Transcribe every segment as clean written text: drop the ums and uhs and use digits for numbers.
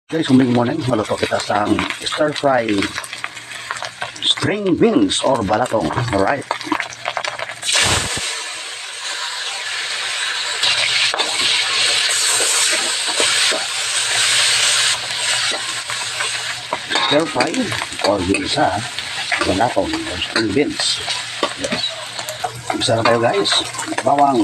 Guys, humingi muna maluto kita sa stir fry string beans or balatong. Alright. Stir fry or ginisa balatong or string beans. Yes. Isa na tayo guys. Bawang,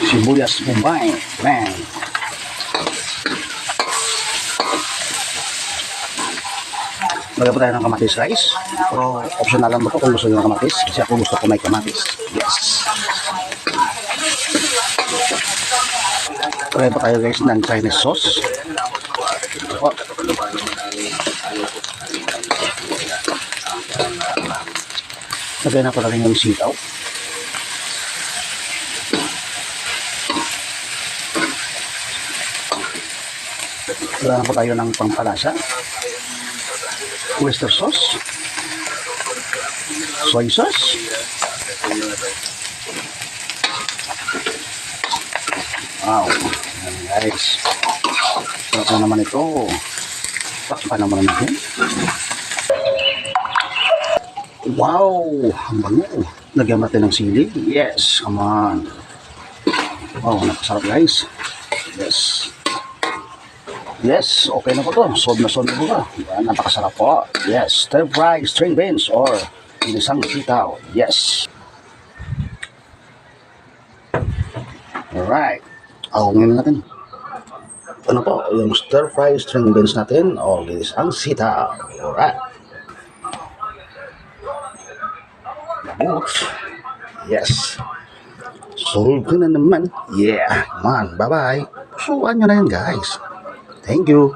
sibuyas bombay, man. Lagyan po tayo ng kamatis guys. Pero optional lang po kung gusto nyo ng kamatis. Kasi ako gusto ko may kamatis. Yes. Lagyan po tayo guys ng Chinese sauce. Oh. Lagyan na po natin yung sitaw. Lagyan po tayo ng pampalasa. Oyster sauce, soy sauce, wow, yan guys, sarap na naman ito. Takpan naman natin. Wow, ang bango. Lagyan natin ng sili. Yes, come on. Wow, napasarap guys. Yes. Yes, okay na po to. Solve na po ba? Napakasarap po. Yes, stir fry string beans or ginisang sitaw. Yes. Alright. Ahongin natin. Ano po? Yung stir fry string beans natin o ginisang sitaw. Alright. Labos. Yes. Solve ko na naman. Yeah. Man, bye-bye. Suwan nyo na yan guys. Thank you.